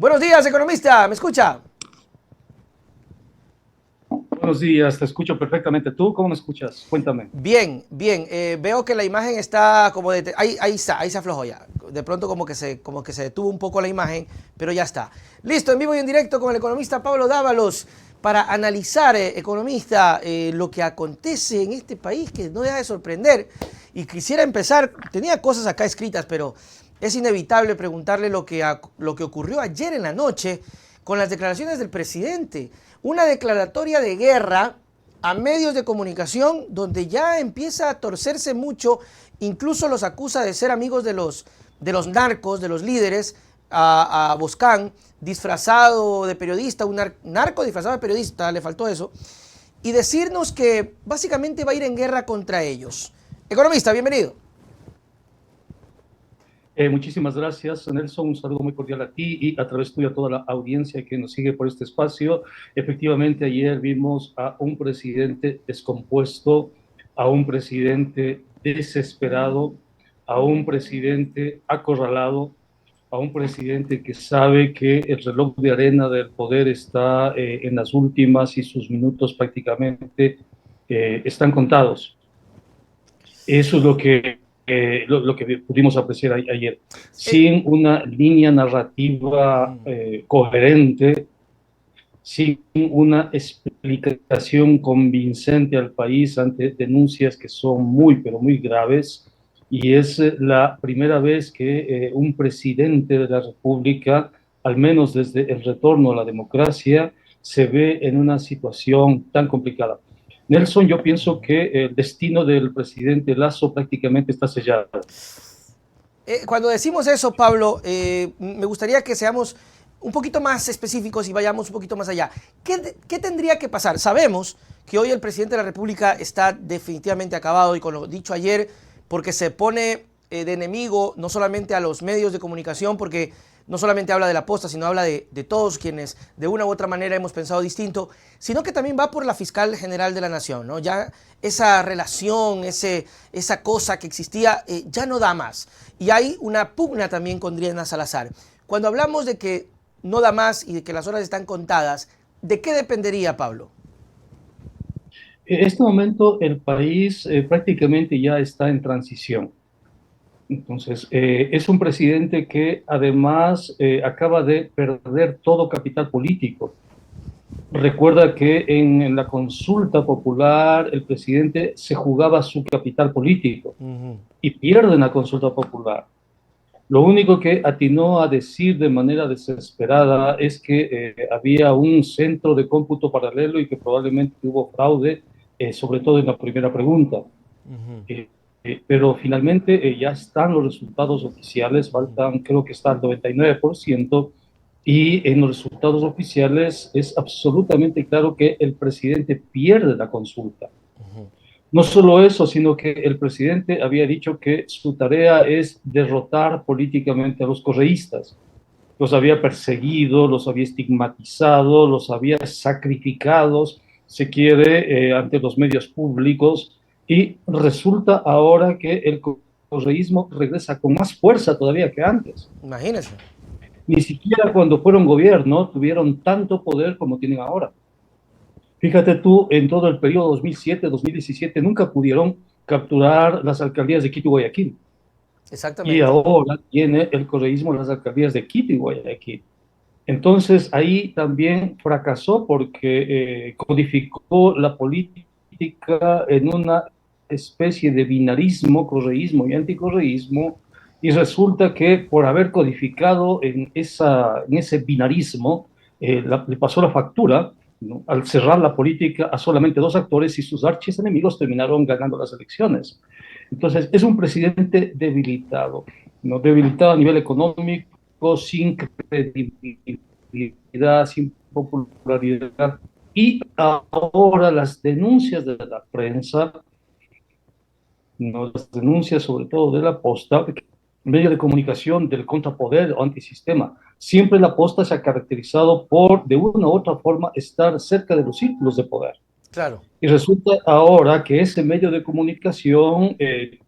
Buenos días, economista, ¿me escucha? Buenos días, te escucho perfectamente. ¿Tú cómo me escuchas? Cuéntame. Bien, bien. Veo que la imagen está como de... Ahí está, ahí se aflojó ya. De pronto como que se detuvo un poco la imagen, pero ya está. Listo, en vivo y en directo con el economista Pablo Dávalos para analizar, economista, lo que acontece en este país que no deja de sorprender. Y quisiera empezar, tenía cosas acá escritas, pero es inevitable preguntarle lo que ocurrió ayer en la noche con las declaraciones del presidente. Una declaratoria de guerra a medios de comunicación donde ya empieza a torcerse mucho, incluso los acusa de ser amigos de los narcos, de los líderes, a Boscán, disfrazado de periodista, un narco disfrazado de periodista, le faltó eso, y decirnos que básicamente va a ir en guerra contra ellos. Economista, bienvenido. Muchísimas gracias, Nelson. Un saludo muy cordial a ti y a través tuyo a toda la audiencia que nos sigue por este espacio. Efectivamente, ayer vimos a un presidente descompuesto, a un presidente desesperado, a un presidente acorralado, a un presidente que sabe que el reloj de arena del poder está en las últimas y sus minutos prácticamente están contados. Eso es lo que pudimos apreciar ayer. Eh, Sin una línea narrativa coherente, sin una explicación convincente al país ante denuncias que son muy, pero muy graves. Y es la primera vez que un presidente de la República, al menos desde el retorno a la democracia, se ve en una situación tan complicada. Nelson, yo pienso que el destino del presidente Lazo prácticamente está sellado. Cuando decimos eso, Pablo, me gustaría que seamos un poquito más específicos y vayamos un poquito más allá. ¿Qué tendría que pasar? Sabemos que hoy el presidente de la República está definitivamente acabado y con lo dicho ayer, porque se pone de enemigo no solamente a los medios de comunicación, porque no solamente habla de la posta, sino habla de todos quienes de una u otra manera hemos pensado distinto, sino que también va por la fiscal general de la nación, ¿no? Ya esa relación, esa cosa que existía, ya no da más. Y hay una pugna también con Diana Salazar. Cuando hablamos de que no da más y de que las horas están contadas, ¿de qué dependería, Pablo? En este momento el país prácticamente ya está en transición. Entonces, es un presidente que además acaba de perder todo capital político. Recuerda que en la consulta popular el presidente se jugaba su capital político y pierde en la consulta popular. Lo único que atinó a decir de manera desesperada es que había un centro de cómputo paralelo y que probablemente hubo fraude, sobre todo en la primera pregunta. Pero finalmente ya están los resultados oficiales, faltan, creo que está el 99%, y en los resultados oficiales es absolutamente claro que el presidente pierde la consulta. No solo eso, sino que el presidente había dicho que su tarea es derrotar políticamente a los correístas. Los había perseguido, los había estigmatizado, los había sacrificado, se quiere, ante los medios públicos, y resulta ahora que el correísmo regresa con más fuerza todavía que antes. Imagínense. Ni siquiera cuando fueron gobierno tuvieron tanto poder como tienen ahora. Fíjate tú, en todo el periodo 2007-2017 nunca pudieron capturar las alcaldías de Quito y Guayaquil. Y Exactamente. ahora tiene el correísmo las alcaldías de Quito y Guayaquil. Entonces ahí también fracasó porque codificó la política en una especie de binarismo, correísmo y anticorreísmo, y resulta que por haber codificado en ese binarismo, le pasó la factura, ¿no? Al cerrar la política a solamente dos actores y sus archienemigos terminaron ganando las elecciones. Entonces es un presidente debilitado, ¿no? Debilitado a nivel económico, sin credibilidad, sin popularidad. Y ahora las denuncias de la prensa, ¿no? Las denuncias sobre todo de la posta, medio de comunicación del contrapoder o antisistema. Siempre la posta se ha caracterizado por, de una u otra forma, estar cerca de los círculos de poder. Claro. Y resulta ahora que ese medio de comunicación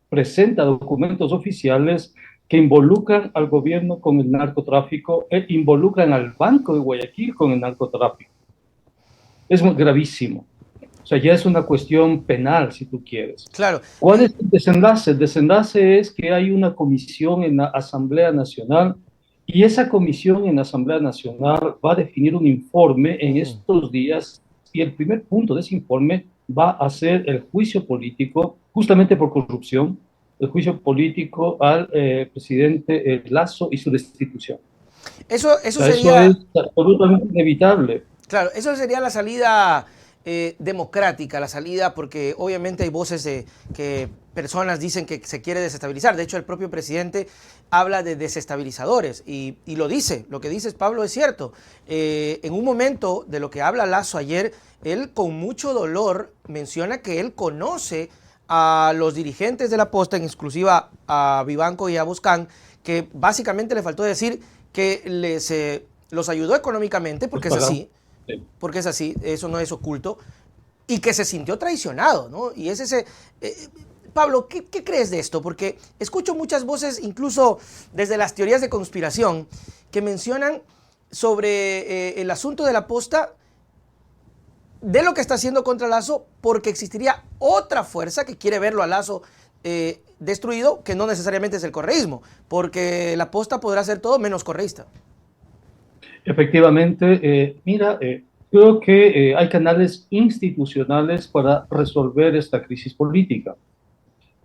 presenta documentos oficiales que involucran al gobierno con el narcotráfico e involucran al Banco de Guayaquil con el narcotráfico. Es muy gravísimo. O sea, ya es una cuestión penal, si tú quieres. Claro. ¿Cuál es el desenlace? El desenlace es que hay una comisión en la Asamblea Nacional y esa comisión en la Asamblea Nacional va a definir un informe en estos días y el primer punto de ese informe va a ser el juicio político, justamente por corrupción, el juicio político al presidente Lasso y su destitución. Eso O sea, eso sería, es absolutamente inevitable. claro, eso sería la salida democrática, la salida, porque obviamente hay voces de que personas dicen que se quiere desestabilizar. De hecho, el propio presidente habla de desestabilizadores y lo dice. Lo que dices, Pablo, es cierto. En un momento de lo que habla Lasso ayer, él con mucho dolor menciona que él conoce a los dirigentes de la Posta, en exclusiva a Vivanco y a Boscán, que básicamente le faltó decir que los ayudó económicamente, porque es así, porque es así, eso no es oculto, y que se sintió traicionado, ¿no? Y es ese... Pablo, ¿qué crees de esto? Porque escucho muchas voces, incluso desde las teorías de conspiración, que mencionan sobre el asunto de la Posta, de lo que está haciendo contra Lasso, porque existiría otra fuerza que quiere verlo a Lasso destruido, que no necesariamente es el correísmo, porque la Posta podrá ser todo menos correísta. Efectivamente, mira, creo que hay canales institucionales para resolver esta crisis política.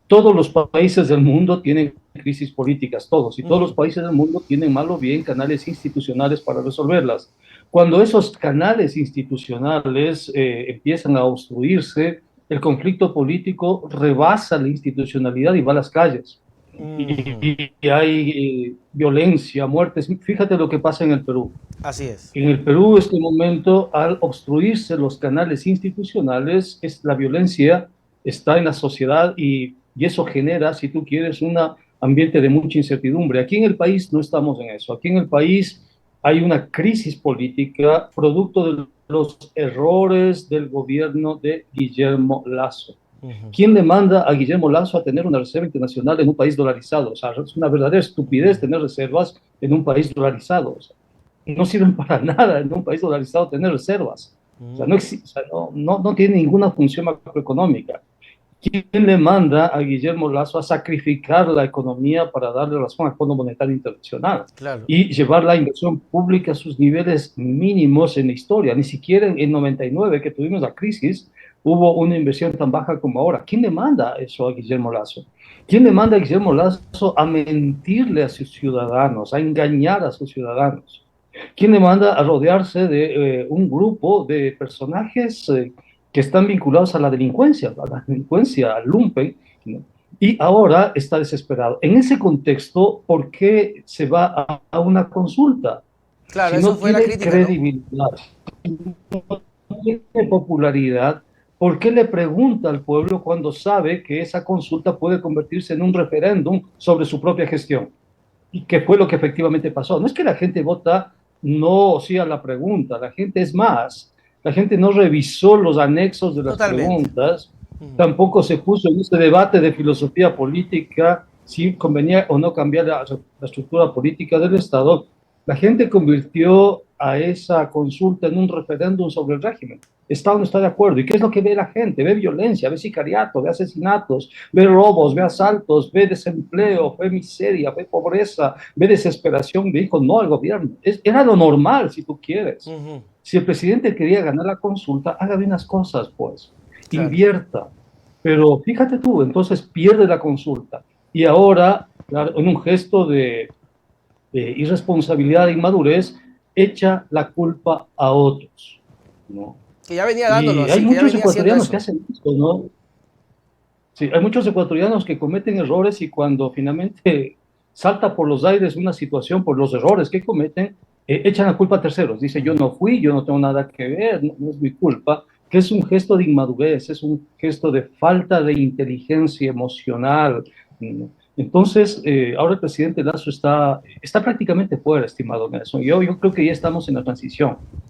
Todos los países del mundo tienen crisis políticas, todos, y todos los países del mundo tienen mal o bien canales institucionales para resolverlas. Cuando esos canales institucionales empiezan a obstruirse, el conflicto político rebasa la institucionalidad y va a las calles. Y hay violencia, muertes. Fíjate lo que pasa en el Perú. Así es. En el Perú, en este momento, al obstruirse los canales institucionales, la violencia está en la sociedad y eso genera, si tú quieres, un ambiente de mucha incertidumbre. Aquí en el país no estamos en eso. Aquí en el país hay una crisis política producto de los errores del gobierno de Guillermo Lasso. ¿Quién le manda a Guillermo Lasso a tener una reserva internacional en un país dolarizado? O sea, es una verdadera estupidez tener reservas en un país dolarizado. O sea, no sirven para nada en un país dolarizado tener reservas. O sea, no tiene ninguna función macroeconómica. ¿Quién le manda a Guillermo Lasso a sacrificar la economía para darle razón al Fondo Monetario Internacional? Claro. Y llevar la inversión pública a sus niveles mínimos en la historia? Ni siquiera en 99, que tuvimos la crisis, hubo una inversión tan baja como ahora. ¿Quién le manda eso a Guillermo Lasso? ¿Quién le manda a Guillermo Lasso a mentirle a sus ciudadanos, a engañar a sus ciudadanos? ¿Quién le manda a rodearse de un grupo de personajes que están vinculados a la delincuencia, al lumpen, ¿no? Y ahora está desesperado? En ese contexto, ¿por qué se va a una consulta? Claro, Si eso no fue la tiene crítica, ¿no? credibilidad, si no tiene popularidad, ¿por qué le pregunta al pueblo cuando sabe que esa consulta puede convertirse en un referéndum sobre su propia gestión? ¿Y qué fue lo que efectivamente pasó? No es que la gente vota no o sí a la pregunta, la gente es más. La gente no revisó los anexos de las Totalmente. preguntas, tampoco se puso en ese debate de filosofía política si convenía o no cambiar la estructura política del Estado. La gente convirtió a esa consulta en un referéndum sobre el régimen. ¿Está o no está de acuerdo? ¿Y qué es lo que ve la gente? Ve violencia, ve sicariato, ve asesinatos, ve robos, ve asaltos, ve desempleo, ve miseria, ve pobreza, ve desesperación. Dijo no al gobierno. Era lo normal, si tú quieres. Si el presidente quería ganar la consulta, haga bien las cosas, pues. Claro. Invierta. Pero fíjate tú, entonces pierde la consulta. Y ahora, claro, en un gesto de irresponsabilidad e inmadurez, echa la culpa a otros, ¿no? Que ya venía dándolo Y hay así, que ya muchos venía haciendo ecuatorianos que eso. hacen esto, ¿no? Sí, hay muchos ecuatorianos que cometen errores y cuando finalmente salta por los aires una situación por los errores que cometen, echan la culpa a terceros. Dice, yo no fui, yo no tengo nada que ver, no, no es mi culpa, que es un gesto de inmadurez, es un gesto de falta de inteligencia emocional, ¿no? Entonces, ahora el presidente Lasso está prácticamente fuera, estimado Nelson. Yo creo que ya estamos en la transición.